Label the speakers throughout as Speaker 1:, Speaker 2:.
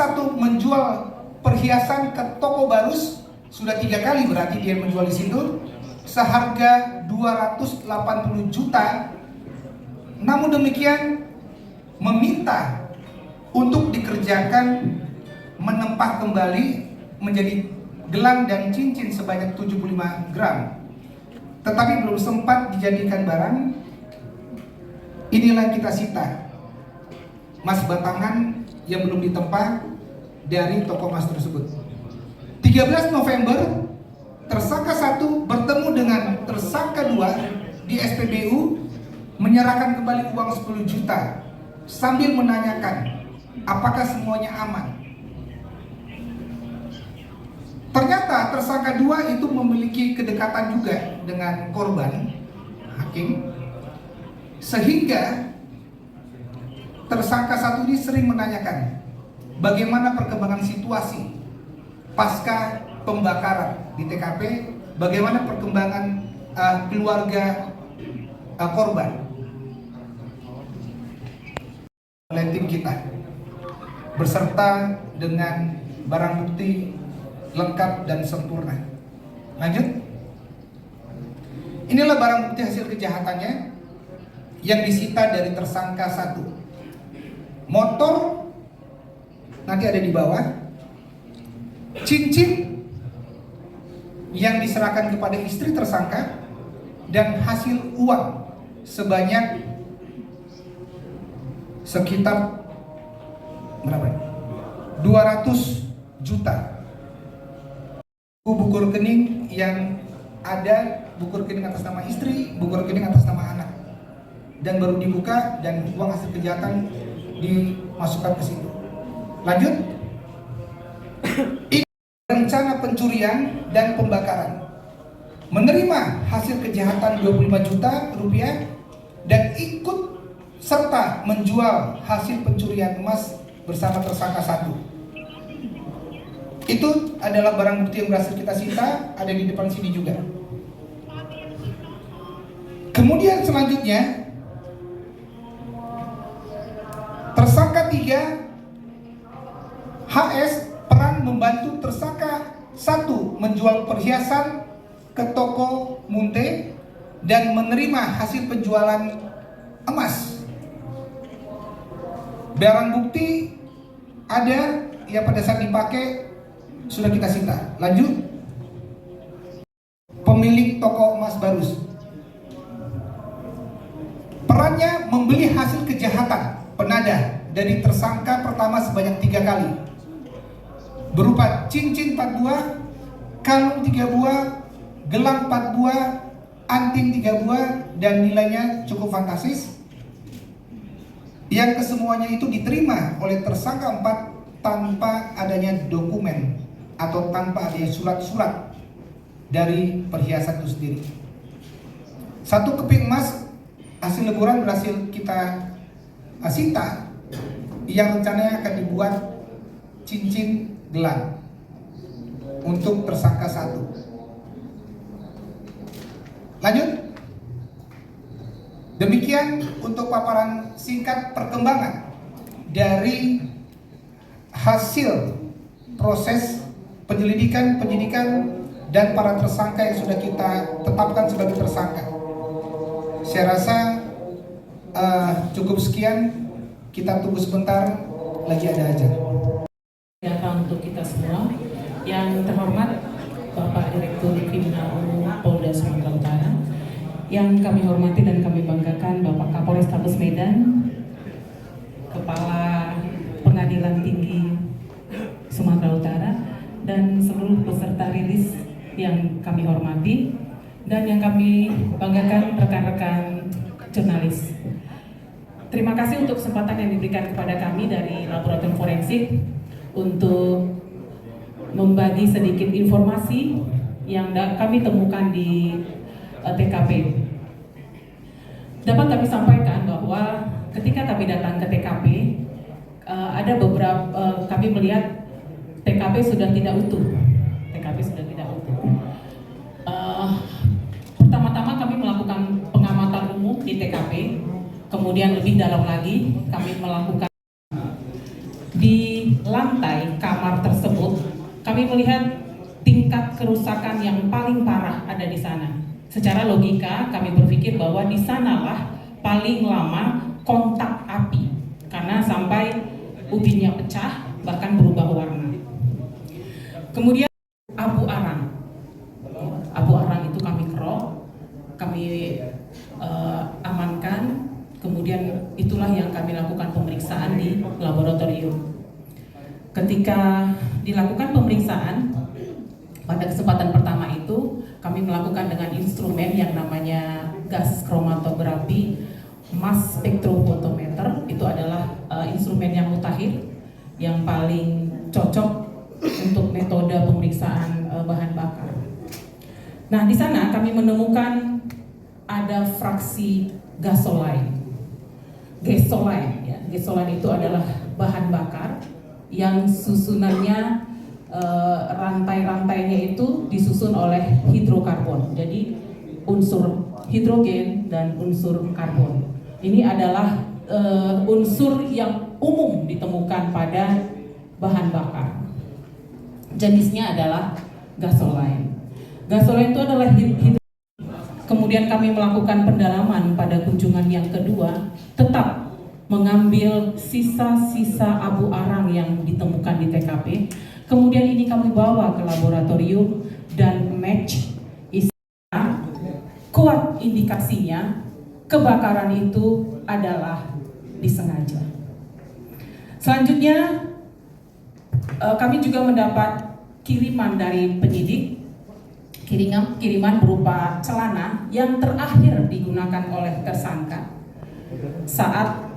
Speaker 1: satu menjual perhiasan ke toko Barus, sudah 3 kali berarti dia menjual di situ, seharga 280 juta. Namun demikian meminta untuk dikerjakan menempah kembali menjadi gelang dan cincin sebanyak 75 gram. Tetapi belum sempat dijadikan barang. Inilah yang kita sita, emas batangan yang belum ditempah dari toko emas tersebut. 13 November, tersangka 1 bertemu dengan tersangka 2 di SPBU, menyerahkan kembali uang 10 juta sambil menanyakan apakah semuanya aman. Ternyata tersangka 2 itu memiliki kedekatan juga dengan korban Hakim, sehingga tersangka 1 ini sering menanyakan bagaimana perkembangan situasi pasca pembakaran di TKP, bagaimana perkembangan keluarga korban. Oleh tim kita beserta dengan barang bukti lengkap dan sempurna. Lanjut. Inilah barang bukti hasil kejahatannya yang disita dari tersangka 1. Motor nanti ada di bawah. Cincin yang diserahkan kepada istri tersangka dan hasil uang sebanyak sekitar berapa? 200 juta. Buku rekening yang ada, buku rekening atas nama istri, buku rekening atas nama anak, dan baru dibuka dan uang hasil kejahatan dimasukkan ke situ. Lanjut. Rencana pencurian dan pembakaran, menerima hasil kejahatan 25 juta rupiah dan ikut serta menjual hasil pencurian emas bersama tersangka 1. Itu adalah barang bukti yang berhasil kita sita, ada di depan sini juga. Kemudian selanjutnya tersangka 3 HS peran membantu tersangka 1 menjual perhiasan ke toko Munte dan menerima hasil penjualan emas. Barang bukti ada yang pada saat dipakai sudah kita sita. Lanjut. Pemilik toko emas Barus, perannya membeli hasil kejahatan penadah dari tersangka pertama sebanyak 3 kali, berupa cincin 4 buah, kalung 3 buah, gelang 4 buah, anting 3 buah, dan nilainya cukup fantastis, yang kesemuanya itu diterima oleh tersangka 4 tanpa adanya dokumen atau tanpa adanya surat-surat dari perhiasan itu sendiri. 1 keping emas hasil leburan berhasil kita sita, yang rencananya akan dibuat cincin gelang untuk tersangka 1. Lanjut. Demikian untuk paparan singkat perkembangan dari hasil proses penyelidikan, penyidikan, dan para tersangka yang sudah kita tetapkan sebagai tersangka. Saya rasa cukup sekian. Kita tunggu sebentar, lagi ada aja.
Speaker 2: Untuk kita semua, yang terhormat Bapak Direktur Kriminal Umum Polda Sumatera Utara, yang kami hormati dan kami banggakan Bapak Kapolrestabes Medan, Kepala Pengadilan Tinggi Sumatera Utara, dan seluruh peserta rilis yang kami hormati dan yang kami banggakan rekan-rekan jurnalis. Terima kasih untuk kesempatan yang diberikan kepada kami dari Laboratorium Forensik untuk membagi sedikit informasi yang kami temukan di TKP. Dapat kami sampaikan bahwa ketika kami datang ke TKP, ada beberapa kami melihat TKP sudah tidak utuh. TKP sudah tidak utuh. Pertama-tama kami melakukan pengamatan umum di TKP, kemudian lebih dalam lagi kami melakukan di lantai kamar tersebut, kami melihat tingkat kerusakan yang paling parah ada di sana. Secara logika kami berpikir bahwa di sanalah paling lama kontak api karena sampai ubinnya pecah bahkan berubah warna. Kemudian abu arang. Abu arang itu kami kerok, kami amankan. Kemudian itulah yang kami lakukan pemeriksaan di laboratorium. Ketika dilakukan pemeriksaan, pada kesempatan pertama itu kami melakukan dengan instrumen yang namanya gas kromatografi mass spektrofotometer. Itu adalah instrumen yang mutakhir yang paling cocok untuk metode pemeriksaan bahan bakar. Nah, di sana kami menemukan ada fraksi gasoline. Gasoline, ya. Gasoline itu adalah bahan bakar yang susunannya rantai-rantainya itu disusun oleh hidrokarbon. Jadi unsur hidrogen dan unsur karbon. Ini adalah unsur yang umum ditemukan pada bahan bakar. Jenisnya adalah gasoline. Gasoline itu adalah Kemudian kami melakukan pendalaman pada kunjungan yang kedua, tetap mengambil sisa-sisa abu arang yang ditemukan di TKP. Kemudian ini kami bawa ke laboratorium dan match isinya, kuat indikasinya kebakaran itu adalah disengaja. Selanjutnya kami juga mendapat kiriman dari penyidik, kiriman berupa celana yang terakhir digunakan oleh tersangka saat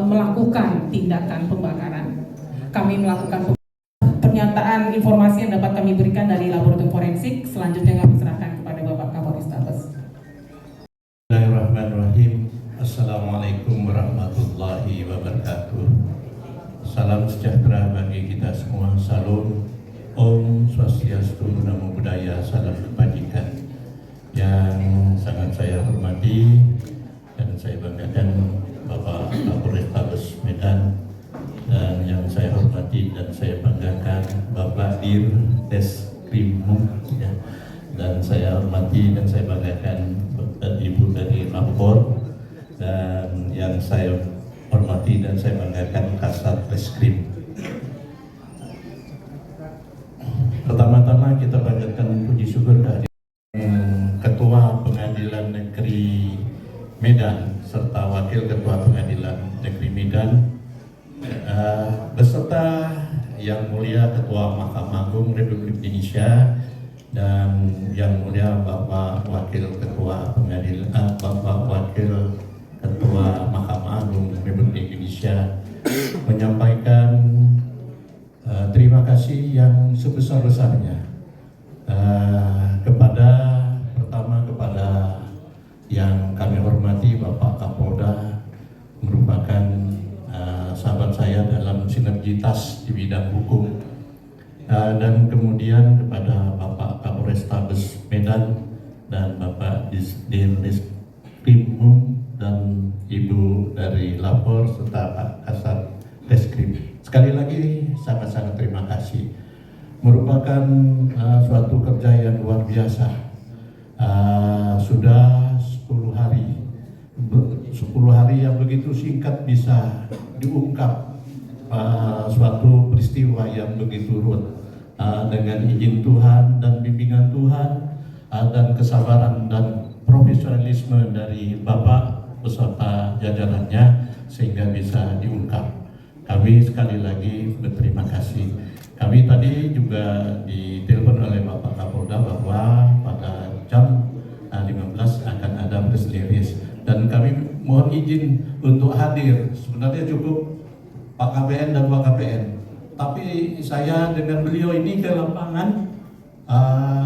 Speaker 2: melakukan tindakan pembakaran. Kami melakukan pernyataan informasi yang dapat kami berikan dari laboratorium forensik. Selanjutnya kami serahkan kepada Bapak Kapolrestabes.
Speaker 3: Bismillahirrahmanirrahim. Assalamualaikum warahmatullahi wabarakatuh. Salam sejahtera bagi kita semua. Salam Om Swastiastu, Namo Buddhaya, salam kebajikan. Yang sangat saya hormati dan saya banggakan Bapak Kapolrestabes Medan, dan yang saya hormati dan saya banggakan Bapak Dir Deskrimum, ya. Dan saya hormati dan saya banggakan Ibu dari Lapor, dan yang saya hormati dan saya banggakan Kasat Reskrim. Pertama-tama kita panjatkan puji syukur kehadiran Ketua Pengadilan Negeri Medan serta Wakil Ketua Pengadilan Negeri Medan beserta Yang Mulia Ketua Mahkamah Agung Republik Indonesia dan Yang Mulia Bapak Wakil Ketua Pengadilan Bapak Wakil Ketua Mahkamah Agung Republik Indonesia, menyampaikan terima kasih yang sebesar-besarnya kepada yang kami hormati Bapak Kapolda, merupakan sahabat saya dalam sinergitas di bidang hukum, dan kemudian kepada Bapak Kapolrestabes Medan dan Bapak Direskrimum dan Ibu dari Lapor serta Pak Kasat Reskrim. Sekali lagi sangat-sangat terima kasih. Merupakan suatu kerja yang luar biasa. Sudah 10 hari yang begitu singkat bisa diungkap suatu peristiwa yang begitu ruwet, dengan izin Tuhan dan bimbingan Tuhan, dan kesabaran dan profesionalisme dari Bapak beserta jajarannya sehingga bisa diungkap. Kami sekali lagi berterima kasih. Kami tadi juga ditelepon oleh Bapak Kapolda bahwa pada jam 15 akan ada press release, dan kami mohon izin untuk hadir. Sebenarnya cukup Pak KPN dan Pak KPN, tapi saya dengan beliau ini ke lapangan,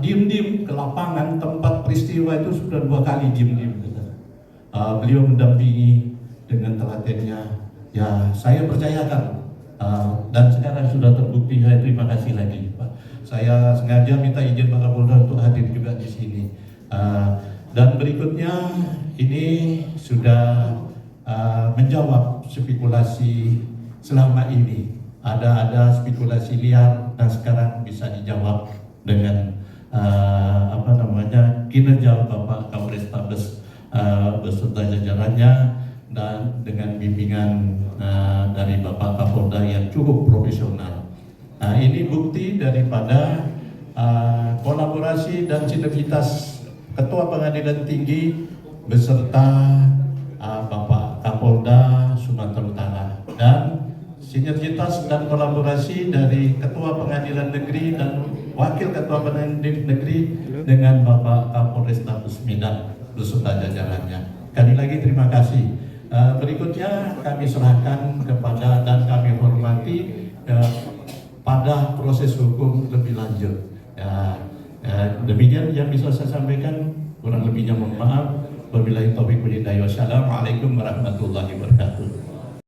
Speaker 3: diem-diem ke lapangan tempat peristiwa itu sudah 2 kali diem-diem. Beliau mendampingi dengan telatennya, ya saya percayakan, dan sekarang sudah terbukti. Saya terima kasih lagi Pak. Saya sengaja minta izin Pak Kapolda untuk hadir juga di sini. Dan berikutnya ini sudah menjawab spekulasi selama ini ada spekulasi liar. Nah sekarang bisa dijawab dengan kinerja Bapak Kapolrestabes beserta jajarannya dan dengan bimbingan dari Bapak Kapolda yang cukup profesional. Ini bukti daripada kolaborasi dan sinergitas Ketua Pengadilan Tinggi beserta Bapak Kapolda Sumatera Utara, dan sinergitas dan kolaborasi dari Ketua Pengadilan Negeri dan Wakil Ketua Pengadilan Negeri dengan Bapak Kapolrestabes Medan beserta jajarannya. Sekali lagi terima kasih. Berikutnya kami serahkan kepada dan kami hormati pada proses hukum lebih lanjut. Demikian yang bisa saya sampaikan, kurang lebihnya mohon maaf. Wabillahi taufiq wal hidayah. Wassalamualaikum warahmatullahi wabarakatuh.